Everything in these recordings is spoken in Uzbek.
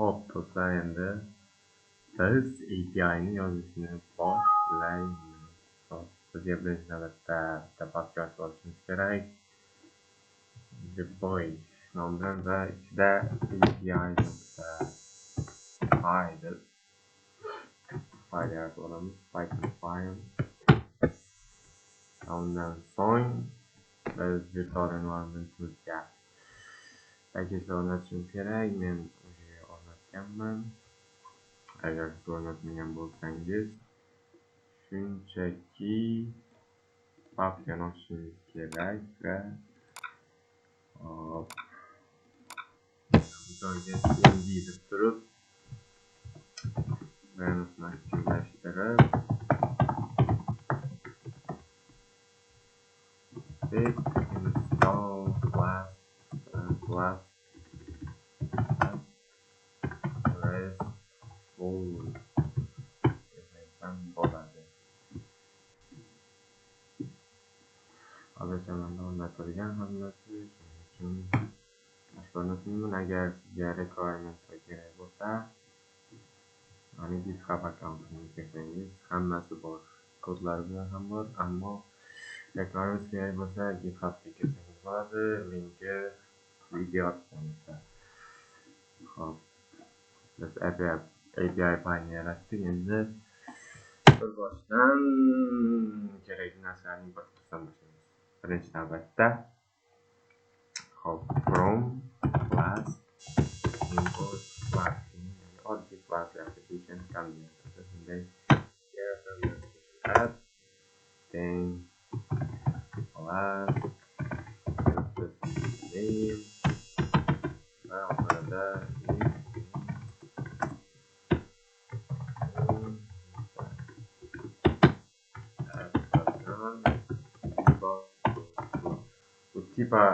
Hop do'stlar, endi biz API'ni yozishni boshlaymiz. Bizga birinchi navbatda bitta podkast olishimiz kerak. Deploy nomidan va ichida API fayl yaratib olamiz. Python file. Undan so'ng biz virtual environmentimizga paketlar o'rnatishimiz kerak. Men o'sha o'rnatganman. Agar siz o'rnatmagan bo'lsangiz, shunchaki papkani ochishingiz kerak va bu joyga cmd deb turib Linus'ni aktivlashtirib install class RESTful desam bo'ladi. Hozircha menda o'rnatilgan hammasi, shuning uchun boshqa o'rnatmayman. Agar sizga requirements kerak bo'lsa, mani GitHub akkauntimga kirsangiz hammasi bor. Kodlar bilan ham bor, ammo requirements kerak bo'lsa GitHubga kirsangiz bo'ladi. Linki video ostida. Xo'p, biz API faylni yaratdik. Endi bir boshdan kerakli narsalarni import qilishdan boshlaymiz. Birinchi navbatda from class import class, ya'ni oddiy class application converter. Bunday yaratamiz. Add then class name va oxirida bu tipa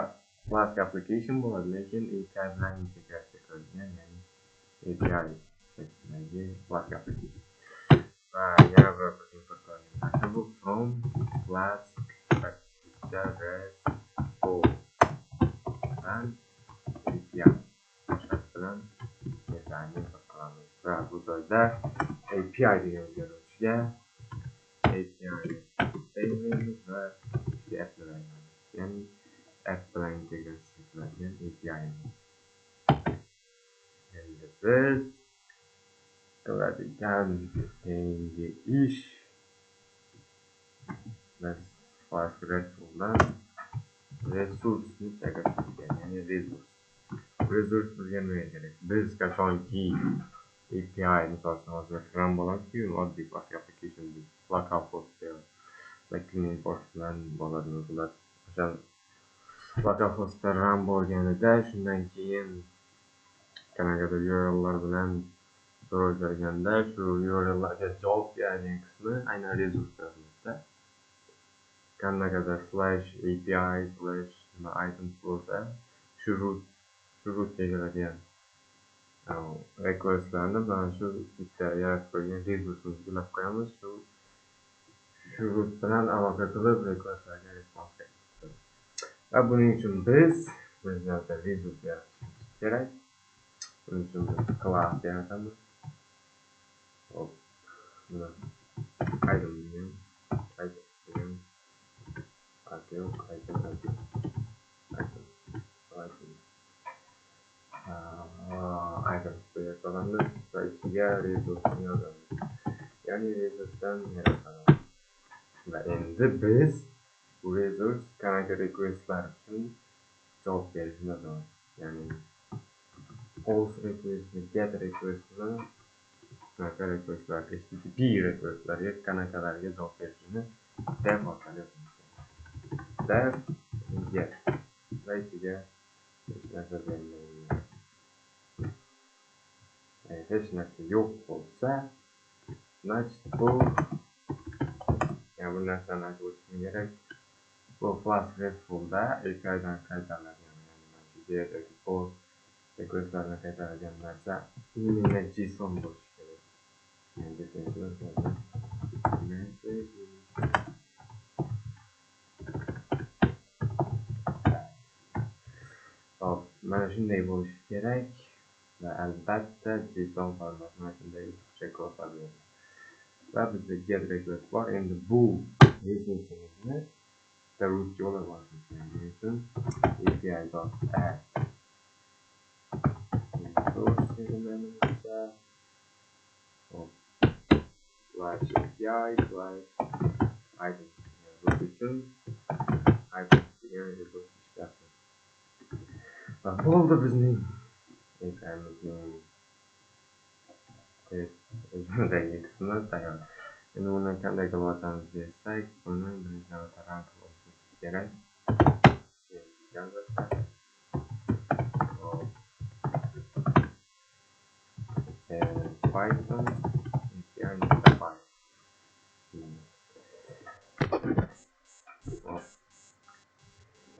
class application bo'ladi, lekin API bilan integratsiya qilingan, ya'ni API shaklidagi class application. Va yana bir import qilingan narsa bu from class RESTful dan API bilan API'ni import qilamiz va bu joyda API degan o'zgaruvchiga API statement va apply, ya'ni app bilan integratsiya qiladigan API'miz. Endi biz qiladigan keyingi ish, biz RESTfuldan resursni chaqirishimiz, ya'ni resurs bizga nima kerak? Biz qachonki API misolida hozir run bo'ladi-ku, oddiy class application localhost va clean port bilan bo'ladi. Bular o'sha localhostda run bo'lganida, shundan keyin qanaqadir URLlar bilan so'ralganda shu URLlarga javob beradigan qismi aynan resurslarda. Qanaqadir /API/items bo'lsa, shu rootga keladigan requestlarni mana shu bitta yaratib qo'ygan resursimizga ulab qo'yamiz. Shu root bilan aloqa qilib requestlarga respons beramiz. Va buning uchun biz navbatda resurs yaratishimiz kerak. Buning uchun biz class yaratamiz. Hop, buni item degan items qo'yamiz va ichiga resursni yozamiz, ya'ni resursdan yaratamiz. Va endi biz bu resurs qanaqa requestlar uchun javob berishni yozamiz, ya'ni post requestni, get requestni, qanaqa requestlar, HTTP requestlarga qanaqalarga javob berishini def orqali yozamiz. Def get va ichiga hech narsa bermaymiz. Hech narsa yo'q bo'lsa, значит bu, bu narsani aytib o'tishim kerak. Bu class RESTfulda API'dan qaytariladigan, ya'ni get yoki post requestlarni qaytaradigan narsa JSON bo'lishi kerak. Hop, mana shunday bo'lishi kerak. va albatta JSON formatida mana shunday uzoqcha kod beradi. Va bizda get request bor. Endi bu resursingizni root yo'li bor. Buning uchun api.add resource element slash API slash item. Root uchun item degan resource ishlatadi. Va bo'ldi bizning API'mizning o'zimizga qismi tayyor. Endi uni qanday qilib ochamiz desak, buni birinchi navbatda run qilishimiz kerak. Python API.py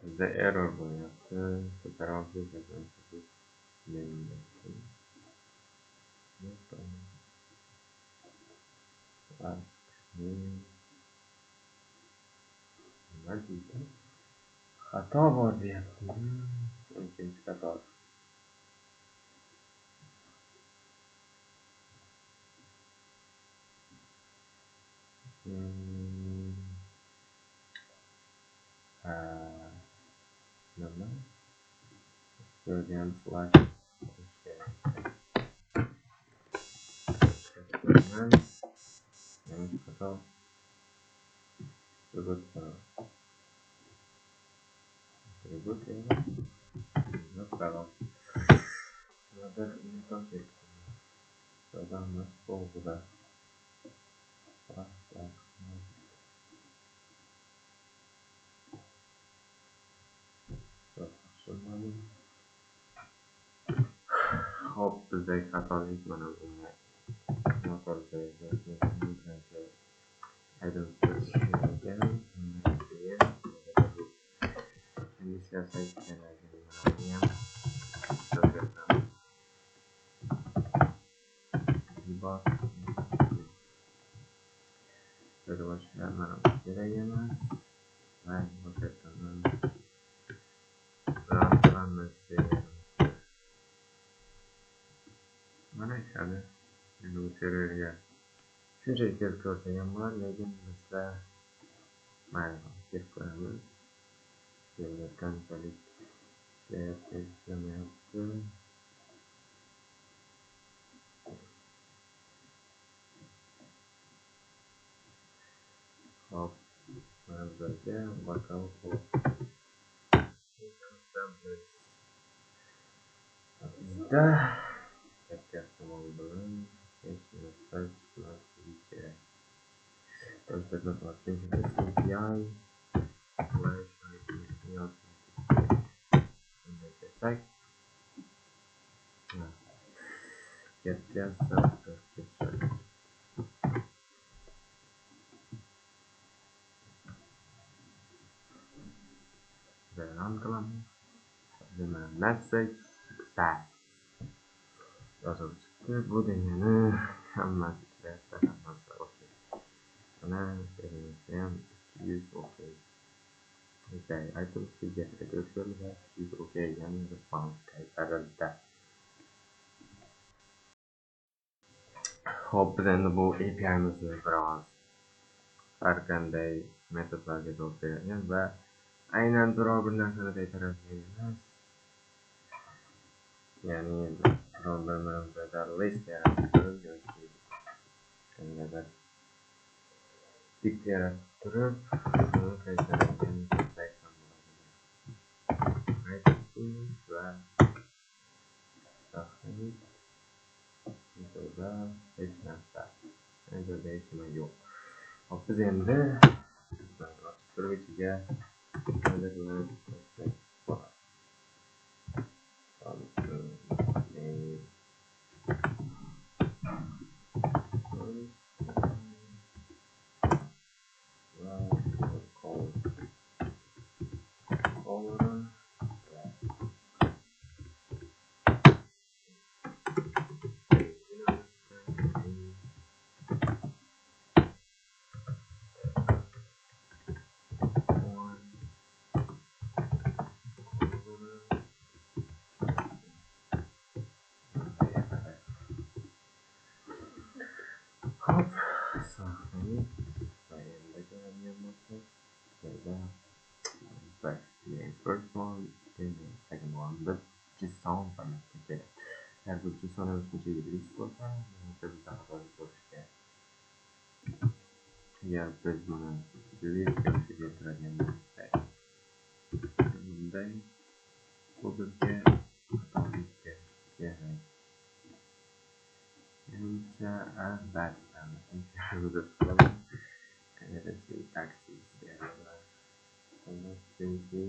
bizda error bo'lyapti. Ko'taramiz xato bor deyapti. Ikkinchi qator. Nima? Gradient slash yanlış qator. Tribut yok qator. Burada imkan çektim. Buradan nasıl oldu da? Hop, bizdagi xatolik mana bunga motor mana ishadi. Endi u serverga shunchaki kelib ko'rsagan bo'lar, lekin bizda mayli kelib ko'ramiz. Server qanchalik ishlamayapti. Hop, mana bizga lockout bizda katta ehtimol bilan hech narsa chiqmasligi kerak. Ko'rsatma bor, chunki biz API slash bunday desak, katta ketadi. Run qilamiz. Message success yozib chiqdi. Bu degani hammasi ishlayapti, hammasi okey. Mana servisda ham 200 okey. Okay, aytibki get request va 200 okey, ya'ni response qaytarildi. Hop, biz endi bu API'mizni biroz har qanday metodlarga javob beradigan va aynan biror bir narsani qaytaradigan emas. Ya'ni biror bir joyda list yaratib turib yoki qandaydir dikt yaratib turib uni qaytaradigan bo'lsak ham bo'ladi. Va joyda hech narsa, joyda hech nima yo'q. Hop, biz endi turib ichiga Yozuvchi soni o'smacha yuridik bo'lsa, bizda xatolik bo'lishi kerak. Agar biz buni yuridik keltiradigan bo'lsak, bunday kodga xatolik berishi kerak. Menimcha albatta taksi beradilar. Chunki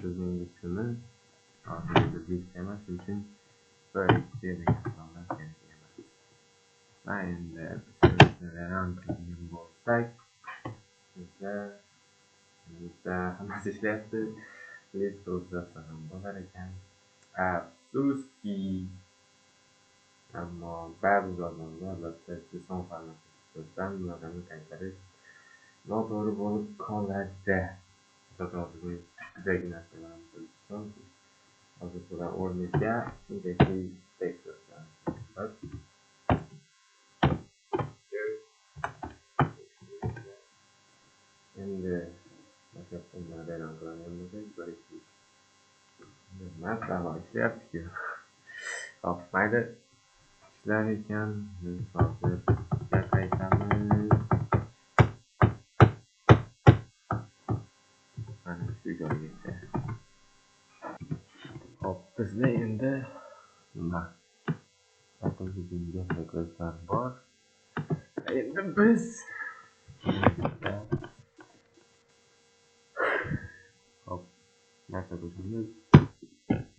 bizning ismimiz hozirgi emas, shuning uchun birinchi registrlar kerak emas. Va endi restoran qilgan bo'lsak, bizda hammasi ishlayapti. List o'zgarsa ham bo'lar ekan. Afsuski, ammo ba'zi odamlar albatta son farmoyishdan yordamni qaytarish noto'g'ri bo'lib qoladi. Judagina narsalarni bilishim hozir bular o'rniga shunchaki tekst yozgan. Endi maktabdan e'lon qilingan bo'lsak, bir ikki marta ishlayapti-ku. Hop, mayli ishlar ekan, biz hozir qaytamiz. Mana shu joygacha. Hop, bizda endi nima? Aytilgan requestlar bor. Endi biz hop, narsa qo'shamiz.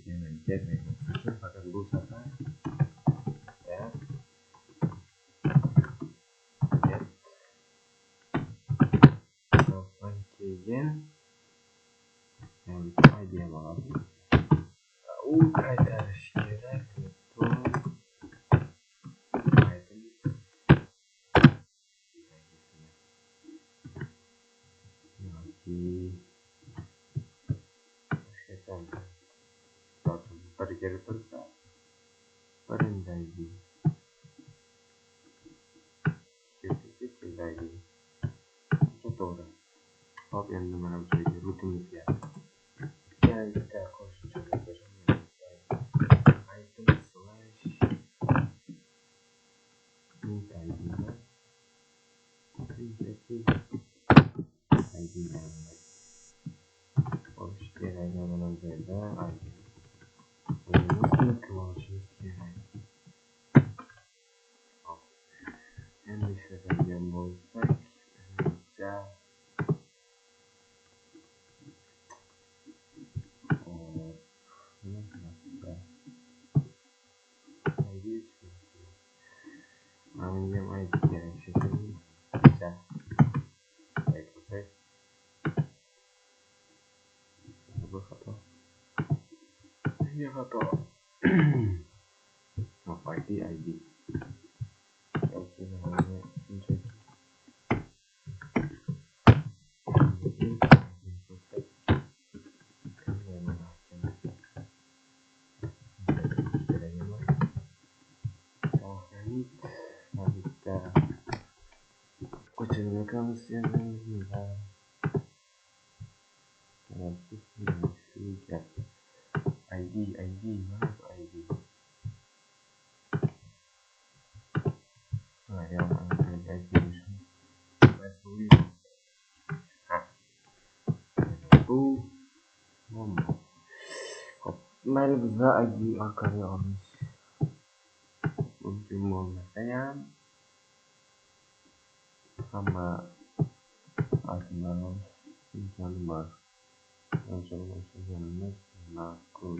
Yana ketmaymiz. Faqat bu safar keyin idea bo'ladi. U qaytarish kerak. Bir kelib tursa, birinchi ikkinchi to'g'ri. Hop, endi mana bu yerga rutimizga bitta qo'shimchalar qo'shamiz. Item slash int id'ni shunchaki id'ni olish kerak. Mana bu yerda o'zimiz qilishimiz kerak. Hop, endi ishlatadigan bo'lsak, ID. Mayli bizda ID orqali olish mumkin bo'lmasa ham hamma itemlarni olish imkoni bor. O'lchaganimiz ma'qul.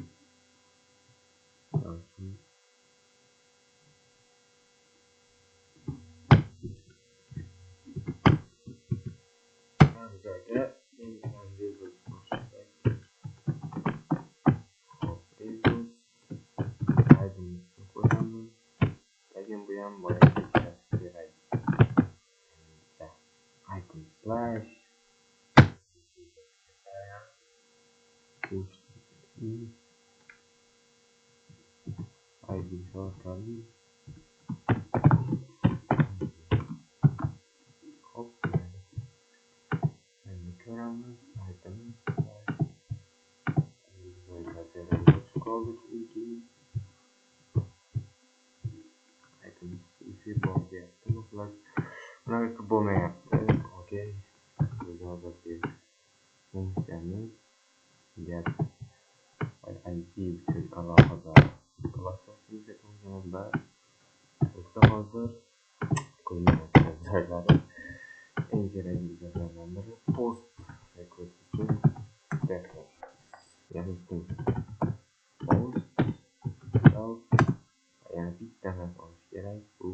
chunki efir bo'lyapti, ular bo'lmayapti. Okey, biz hozirgi funksiyamiz get id uchun alohida klassimiz va bizda hozir ko'rinayotgan joylari eng kerakli joylardan biri post request uchun statement, ya'ni funksiya post self, yana bitta narsa olish kerak, bu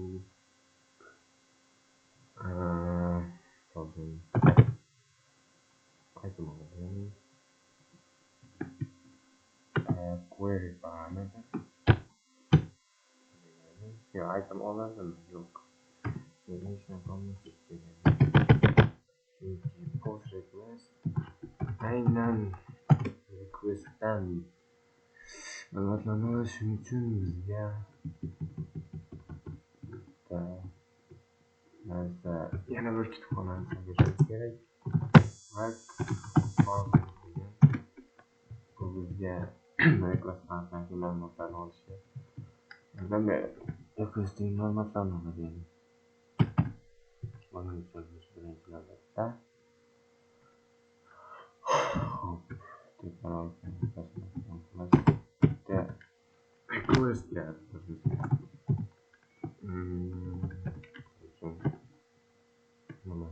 hozir item oladi, ya'ni query parameter. Yo, item oladimi? Yo'q. Hech narsa olmaslik kerak. Chunki post request aynan requestdan iboratlanishi uchun bizga narsa yana bir kutubxonani solishimiz kerak. Bu bizga requestdan ma'lumotlarni olishga yordam beradi. Requestning ma'lumotlarini oladi. Buning uchun biz birinchi navbatda request yaratamiz. Nima?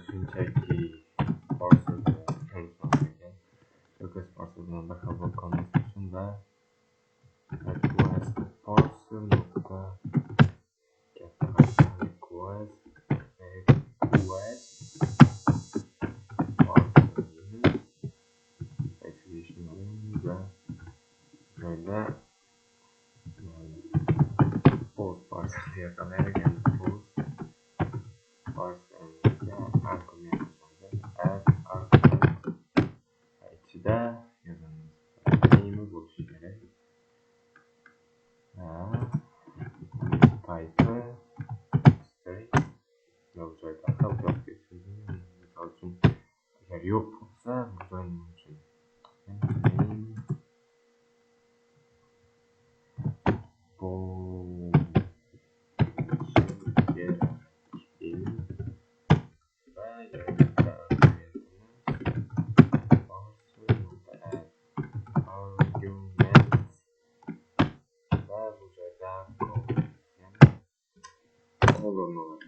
Shunchaki parser request parser bilan barhavo qilmaslik uchun va request parser nokta katta request va joyda post parser yaqinlaydigan post parserga argument ichida yozamiz. Nima bo'lishi kerak? Type string yo'q joyda misol uchun agar yo'q bo'lsa bu joyning uchun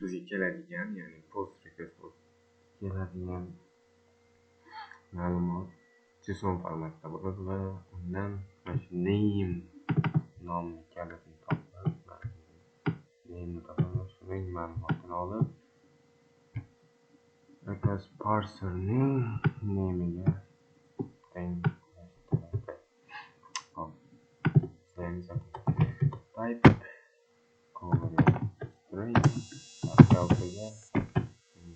bizga keladigan, ya'ni post request keladigan ma'lumot JSON formatida bo'ladi va undan mana shu name nomli kalitni topib, shuning ma'lumotini olib request parserning name'iga tenglashtiradi. Hop, type color string ortasiga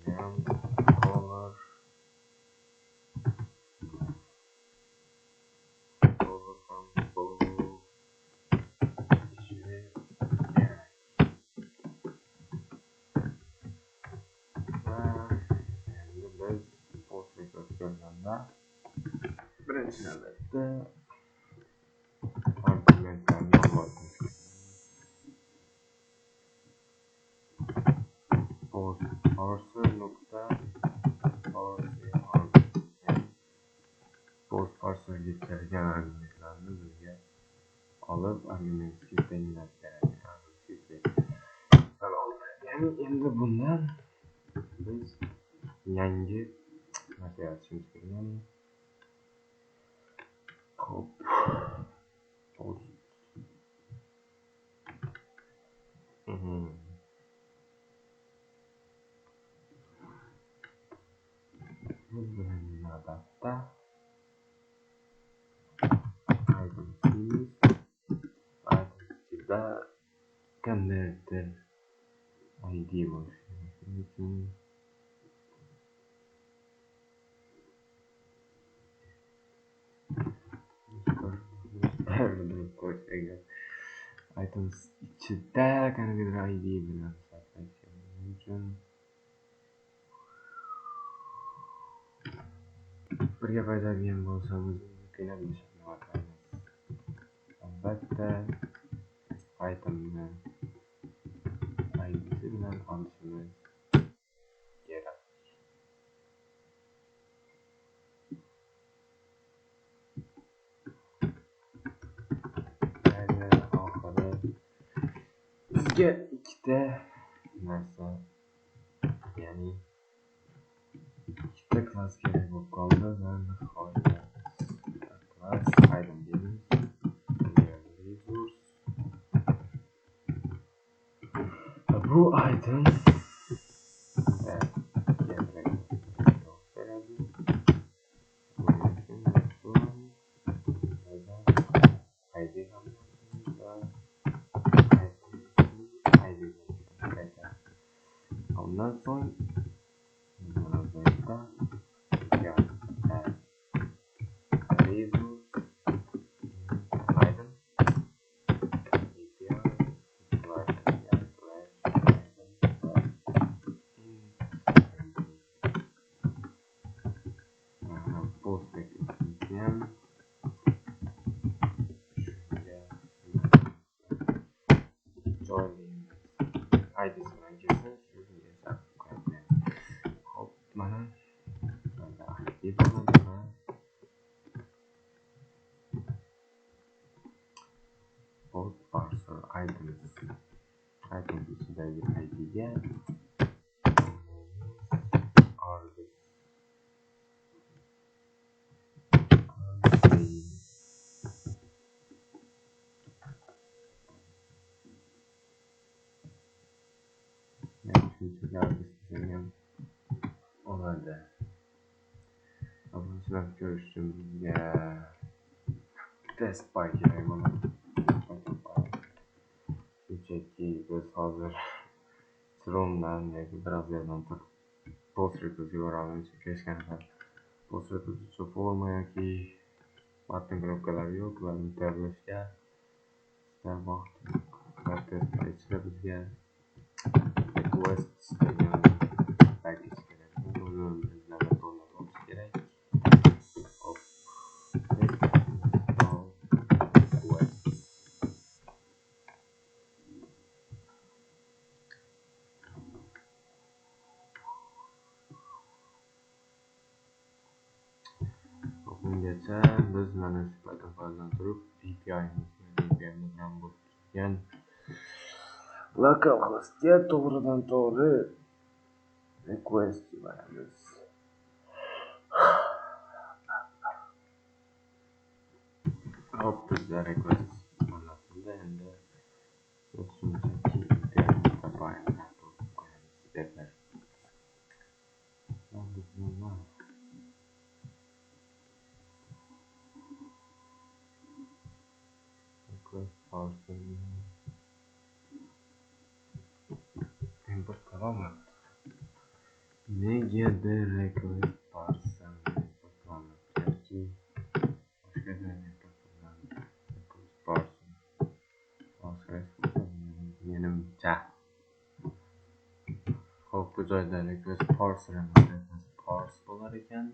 name color ham bu biz post request kelganda birinchi navbatda argumentlarni olamiz. Post parser nokta post parserga kelgan argumentlarni bizga olib argumentga tenglab beradi. Ya'ni endi bundan biz yangi narsa yaratishimiz kerak. Hop, navbatda itemda qandaydir id bo'lishi uchun bildirib qo'yish agar items ichida qanaqadir id bilan saqlashganim uchun bir gap aytadigan bo'lsam o'zimizni qiynab yashashni albatta itemni idsi bilan olishimiz kerak. Oxiri bizga ikkita narsa, ya'ni ikkita klass kerak bo'lib qoldi va nihoyat klass item deymiz. Bu item ondan so'ng item both parcel items ichidagi idga oladi. Bular ko'rish uchun bizga test pay kerak bo'ladi. Shunchaki biz hozir Chrome'dan yoki browserdan post request yuboramiz. Hech qanaqa post request uchun forma yoki button knopkalar yo'q va interlashga vaqt va test pay ichida bizga request degan package kerak. Buni biz laboratoriyada olish kerak. Bungacha biz mana shu paydan turib API'ni bilan bo'lgan localhostga to'g'ridan to'g'ri request yuboramiz. Hop, bizga request yo'llatildi. Endi biz shunchaki API'ni topaymiz. Request parcel import qilolmadik. Negadir request parcel import qilolmadik yoki boshqa joydan import qilinadi. Request parcel menimcha. Hop, bu joyda request parcel parse bo'lar ekan.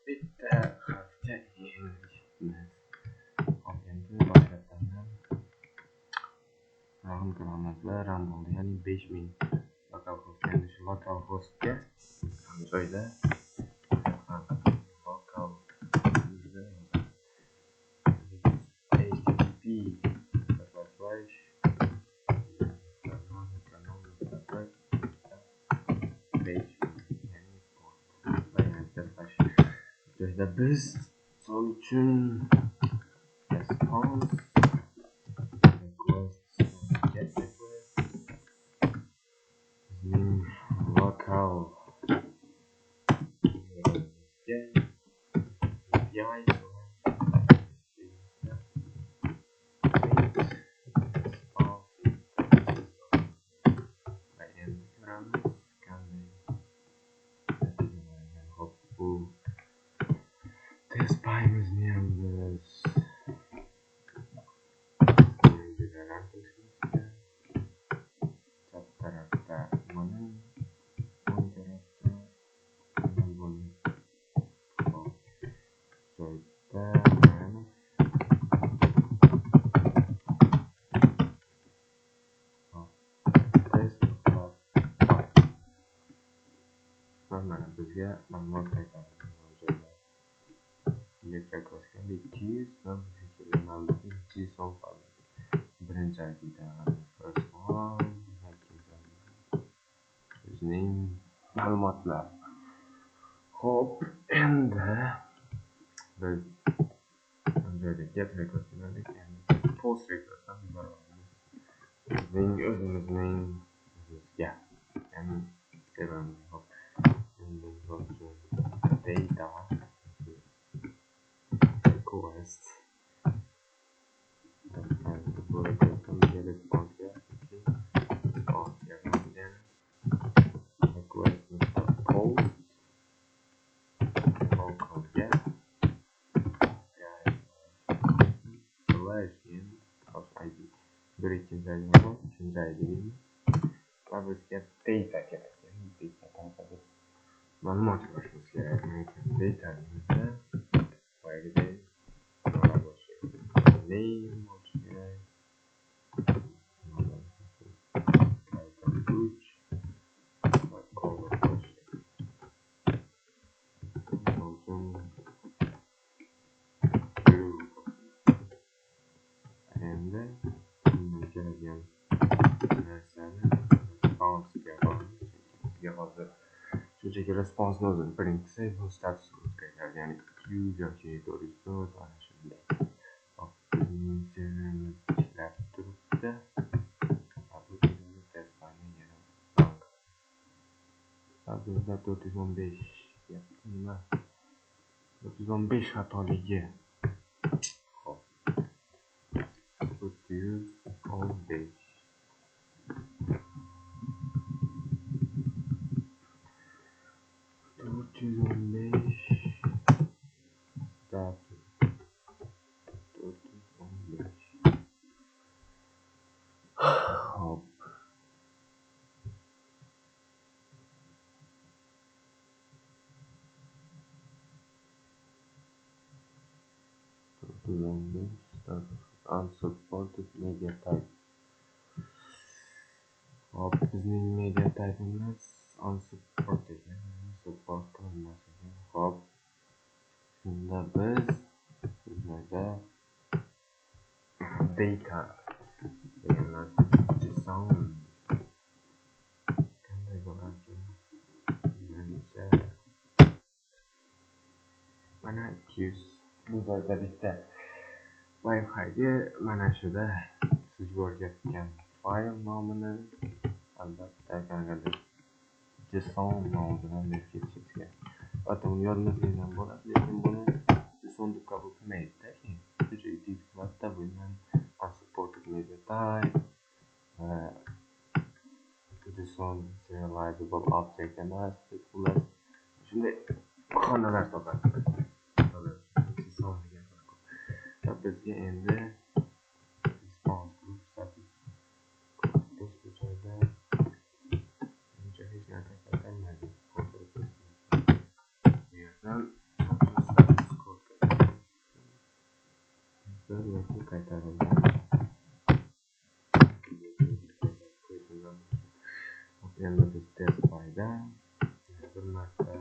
Bitta harfga erishibmiz. Hop, endi boshqatdan run qilamiz va run bo'ldi. Ya'ni 5000 localhost. Endi shu localhostga joyda local http joyda biz misol uchun response get request local API test payimizni ham biz mana bizga ma'lumot qaytaradi. Elektrokosgan 200 va bizga kelgan ma'lumotni JSON faylda. Birinchi IDda first one, bizning ma'lumotlar. Xo'p, endi biz joyda get record qildik, endi post recorddan yuboramiz. Bizning o'zimizning bizga, ya'ni serverimiz. Xo'p, endi data request bu requestdan bizga response kerak. Request post local get slash in host id. Bir ikkinchi id bor, uchinchi id va bizga data kerak. Data ma'lumot yozishimiz kerak. Data nimada? Boyagidek name bo'lishi kerak. Endi bunga keladigan narsani response qilamiz. Bizga hozir shunchaki responsni o'zini print qilsak, bu status qaytaradi, ya'ni queue yoki 404 ana shunday. Hop, bizning serverimiz ishlab turibdi. Bu bizning test faylni yana bizda 415 nima? 415 xatoligi. Hop. 415 status 415. Hop. 415 status unsupported media type. Hop, bizning media type'imiz unsupported, support qilinmas ekan. Hop. Shunda biz bu joyda data degan JSON qanday bo'larkan? Menimcha mana 200 bu joyda bitta Wi-Fi'ga mana shuda siz o'rgatgan fayl nomini albatta qanaqadir JSON nomi bilan berib ketishingiz kerak. Hatto uni yozmasangiz ham bo'ladi, lekin buni JSON deb qabul qilmaydi-da. Shunchaki defaultda bundan unsupported media type JSON serializable object emas deb xullas shunday bahonalar topadi. JSON degan va bizga endi response group status biz bu joyda uncha hech narsa qaytarmaydi. Bu yerdan status kod qaytarildi. Endi biz test fayda bir marta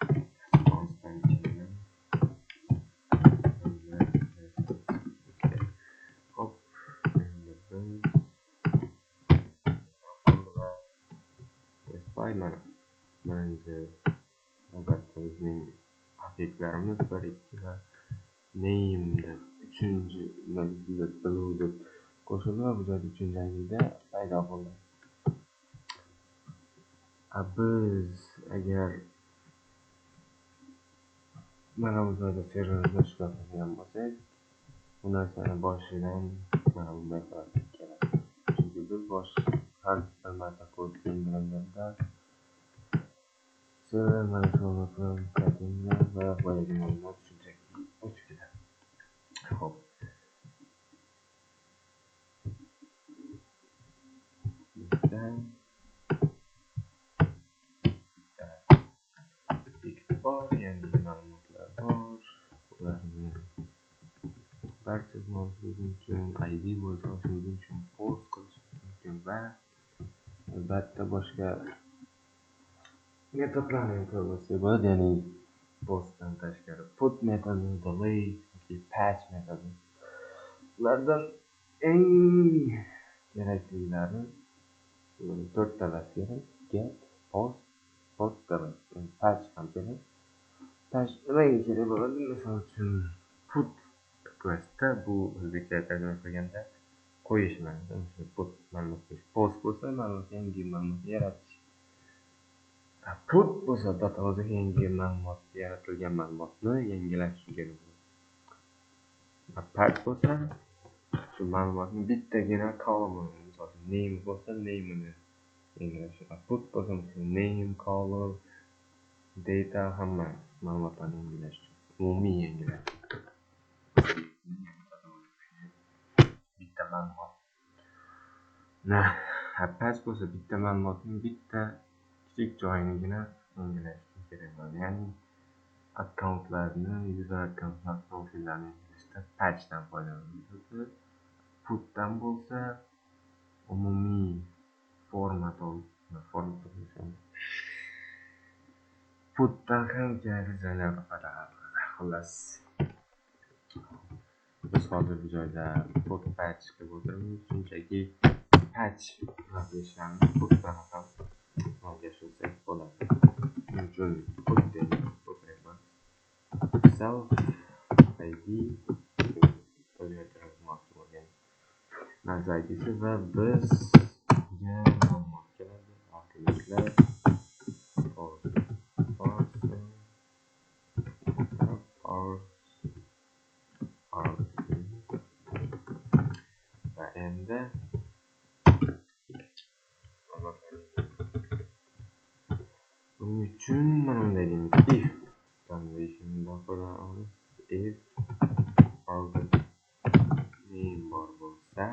response'dan keyin hop, endi biz test fayda birinchi albatta bizning obyektlarimiz 1, 2 va name deb uchinchi blue deb qo'shildi va bu joyda uchinchi idda paydo bo'ldi. Biz agar mana bu joyda serverimizni ishlab qilgan bo'lsak, bu narsani boshidan mana bunday qilib kerak. Chunki biz har bir marta kod kelganda server mana shu bilan qaytinglar va boyagi ma'lumot shunchaki o'tib ketadi. Xo'p. Bor, yangi ma'lumotlar bor. Ularni barcha mavzular uchun ID bo'lishingiz uchun post qilish mumkin va albatta boshqa metodlarni ko'rsak bo'ladi, ya'ni postdan tashqari put metodi, delete yoki patch metodi. Ulardan eng keraklilari to'rttalasi kerak: get, post, delete, patch ham kerak. Patch nimaga kerak bo'ladi? Misol uchun put requestda, bu o'zbekcha tarjima qilganda qo'yish ma'nosida, put ma'lumot qo'yish, post bo'lsa ma'lumot, yangi ma'lumot yaratish. Put bo'lsa databozga yangi ma'lumot, yaratilgan ma'lumotni yangilash uchun kerak bo'ladi. Patch bo'lsa shu ma'lumotni bittagina column, misol uchun name bo'lsa name'ini yangilash. Put bo'lsa name, color, data, hamma ma'lumotlarni yangilash uchun, umumiy yangilash. Bitta ma'lumot. Patch bo'lsa bitta ma'lumotning bitta kichik joyinigina yangilash uchun kerak bo'ladi. Ya'ni akkauntlarni, user akkauntlar profillarni yangilashda patchdan foydalaniladi. Putdan bo'lsa umumiy format putdan ham kerakli joylarda foydalaniladi. Xullas, biz hozir bu joyda put patch qilib o'tiribmiz. Shunchaki patch ishlarni putdan ham yashirsak bo'ladi. Shuning uchun put degan self id nazargisi va bizga ma'lumot keladi. Arkadaşlar va endi buning uchun mana bunday deymiz: if conditiondan foydalanamiz. If name bor bo'lsa,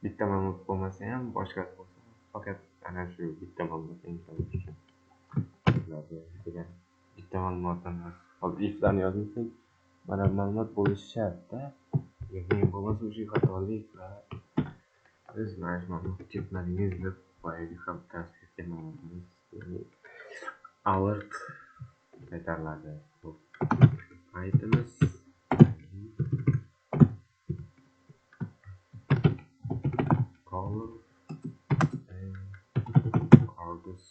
bitta ma'lumot bo'lmasa ham boshqasi bo'lsa, faqat ana shu bitta ma'lumot yangilash uchun degan. Bitta ma'lumotdan hozir iflarni yozmasak, mana ma'lumot bo'lishi shart-da. Ya'ni bo'lmasa o'sha xatolik va biz mana shu ma'lumotni ketmadingiz deb boyagi ham tasbih qilmaymiz. Alert qaytariladi. Aytimiz color Argus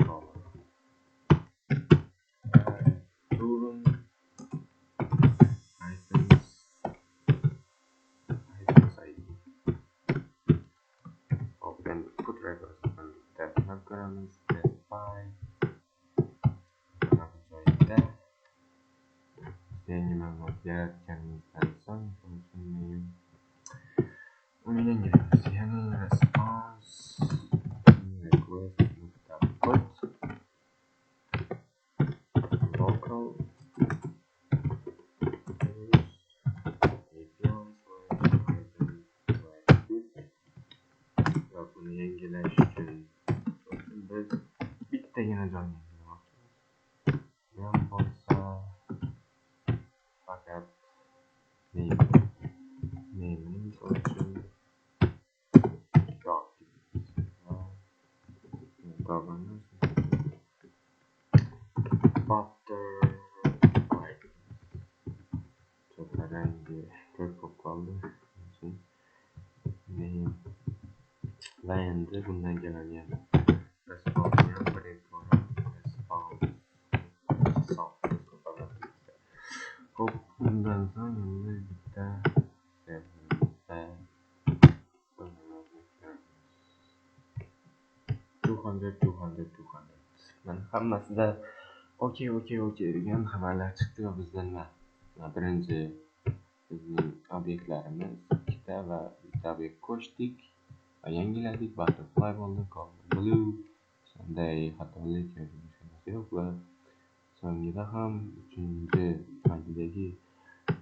color Turun items ID. Open put records on desktop ko'ramiz. Specify yangi ma'lumot yaratganimizdan so'ng uni yangilaymiz. Ya'ni response request put local va buni yangilash uchun biz bittagina joyni yangilamoqchimiz. Ham bo'lsa faqat name'ning uchun butterfly rangi ko'p qoldi. Name va endi bundan keladigan response ham Hop, bundan so'ng endi bitta 200. Mana hammasida okey degan xabarlar chiqdi va bizdan birinchi bizning obyektlarimiz ikkita va bitta obyekt qo'shdik va yangiladik. Butterfly bo'ldi, color blue, qanday xatolik yoki boshqa yo'q va so'nggida ham 3-pangdagi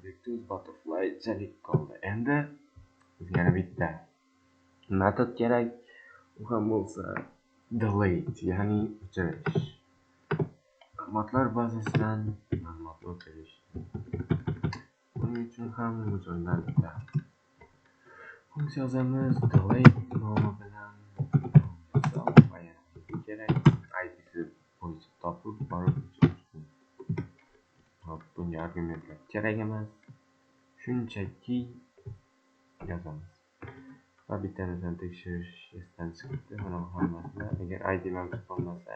Vectus Butterfly chalik qoldi. Endi bizga yana bitta metod kerak. U ham bo'lsa delete, ya'ni o'chirish. Ma'lumotlar bazasidan ma'lumotni o'chirish. Buning uchun ham bu joyda bitta funksiya yozamiz. Delete nomi bilan kerak. ID'si bo'yicha topib borib o'chirish. Hop, bunga argumentlar kerak emas. Shunchaki yozamiz. Va bitta narsani tekshirish esdan chiqdi. Mana hammasida agar ID mavjud bo'lmasa,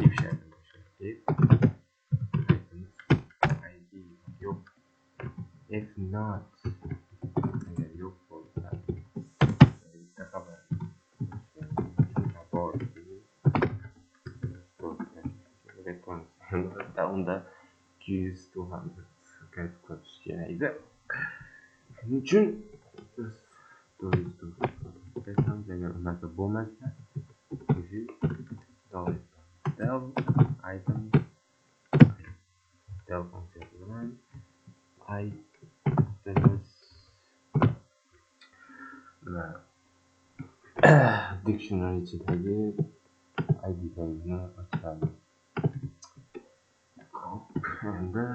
if shartini qo'shamiz. ID yo'q. If not, agar yo'q bo'lsa, bitta xabar. Unda 200-200 qaytib ko'rish kerak edi. Shuning uchun biz 200 agar unaqa bo'lmasa, del item del funksiyasi bilan items dictionary ichidagi ID tagini ochamiz. Hop, endi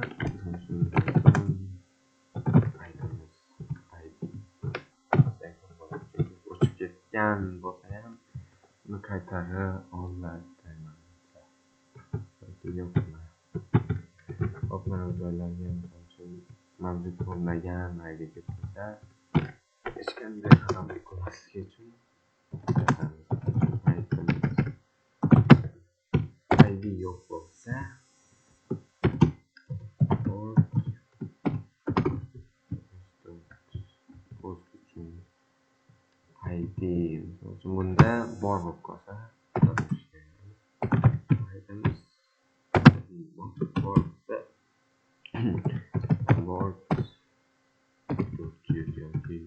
o'chib ketgan bo'lsa ham uni qaytarib oladi. Hop, mana bu joylarga mavjud bo'lmagan ID kelsa, hech qanday xatolik bo'lmasligi uchun ID yo'q bo'lsa, ID bunda bor bo'lib qolsa, bor 400 yoki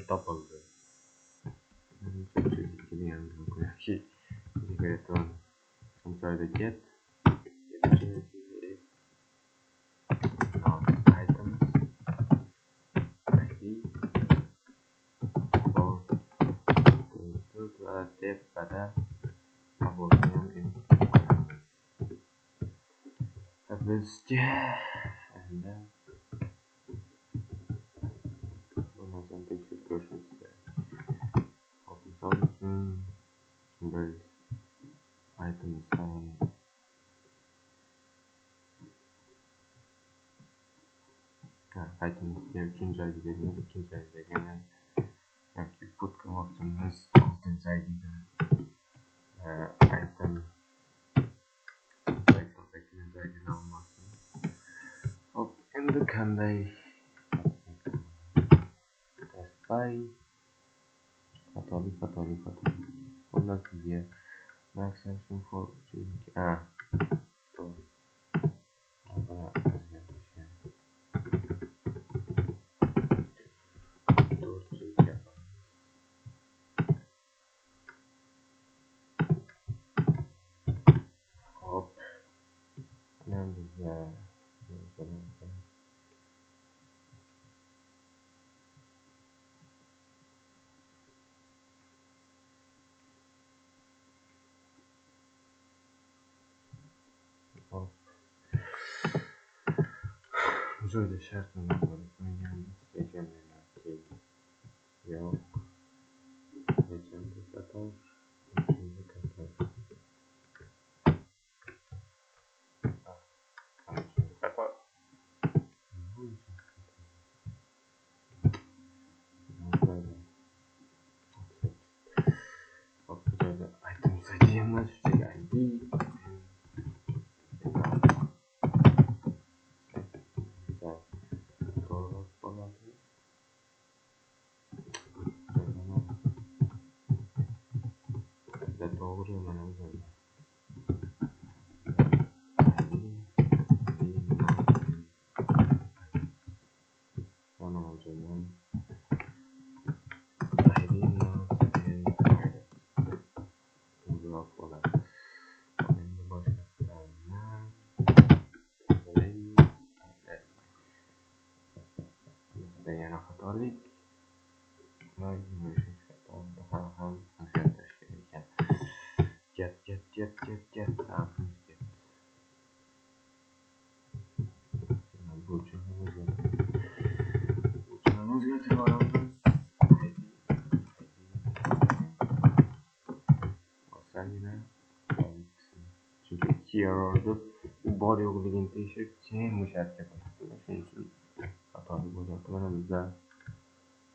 topildi. 402 degan yoki joyda get deb pada bizga endi bu narsani tekshirib ko'rishimiz kerak. Hop, misol uchun biz itemsdan itemsga 3-chi ID beramiz, 2-chi ID berganda yoki put qilmoqchimiz 6-chi ID'da item hop, endi qanday testpay xatolik bundan sizga maximum for hop, joyda shartni qo'yganmiz, yo'q, items ID emas, ID to'g'ri mana bu joyda mana bu joydan ID not in to'g'riroq bo'ladi. Burçlarını o'zgartirib olamiz. Bossagina. Chunki 2 errorni bor yo'qligini tekshirib keyin mushatga bosdim. Shuning uchun xatolik bo'lyapti. Mana bizda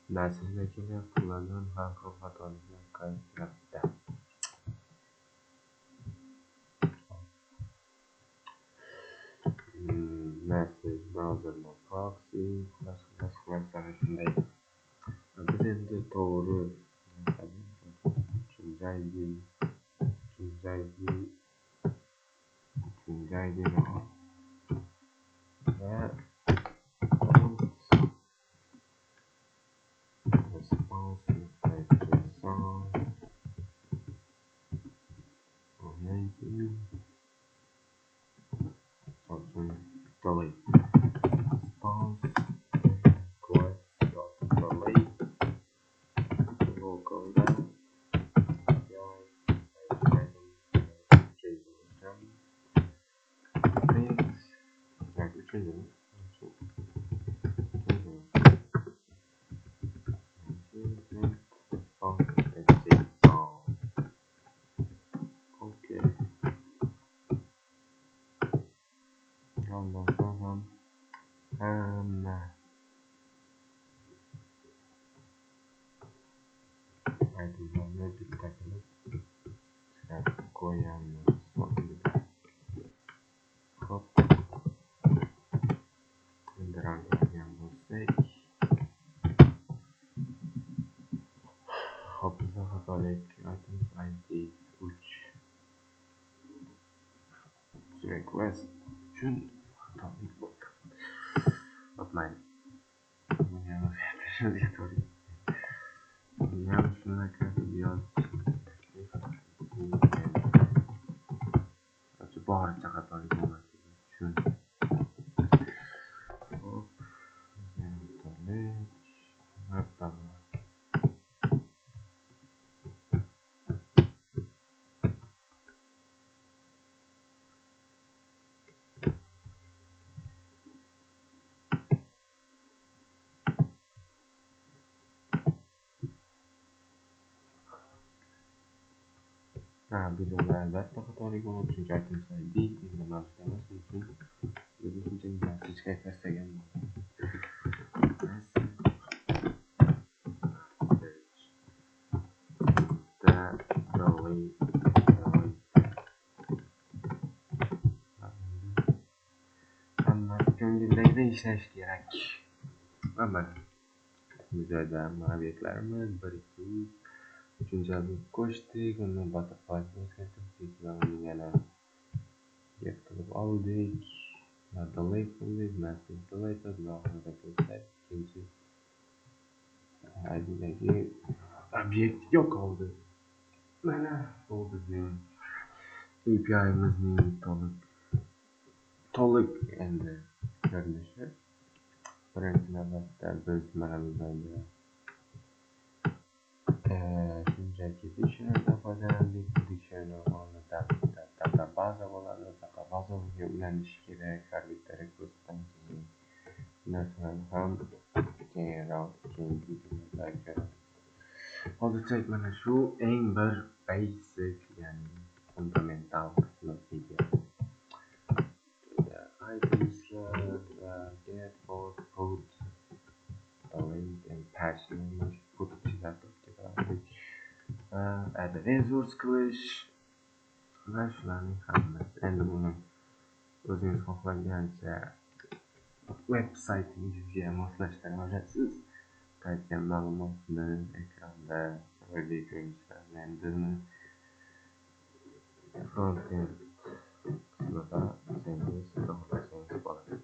nasrlar kelyapti. Ulardan har xil xatoliklar qaytaryapti. Message browser proxy shunday. Biz endi to'g'ri Tunjaydi va response.json amazing delay response delay localda okay. Ondan sonra aydınlarına dikkat edip koyalım. Hop. Indiralım olsak. Hafıza hatalık items ID 3 request üçün hatalık oldu. Atmayın. Bunu yanlış yapmışız yatoruyum. Yanlış şuna kadar biraz bu harita hatalık olmak için. Hop. Hatalık. Hatalık. Bilmiyorum elbette hatalık olmak için items ID indirmezseniz için bizim için gerçek kayfestegen ko'ngildagidek ishlash kerak. Mana bu joyda obyektlarimiz 1 2 3 qo'shdik, uni butterfly o'zgartirdik va uni yana get qilib oldik. Delete qildik, message deleted va oxirida kelsak ikkinchi ID'dagi obyekt yo'qoldi. Mana bu bizning API'mizning to'liq endi ko'rinishi. Birinchi navbatda biz mana bu joyda shunchaki dictionary'dan foydalandik. Dictionary o'rnida databaza bo'ladi. Databazaga ulanish kerak. Har bitta rekursdan keyin narsalarni ham keyinroq keyingi videolarda ko'ramiz. Hozircha mana shu eng bir basic, ya'ni fundamental qismi video. Itemslar va get port delete and patch put add resource qilish va shularning hammasi. Endi buni o'zingiz xohlagancha web saytingizga moslashtirib olasiz. Qaytgan ma'lumotni ekranda chiroyli ko'rinishlarni endi frontend qismida o'zingiz xohlasangiz bo'ladi.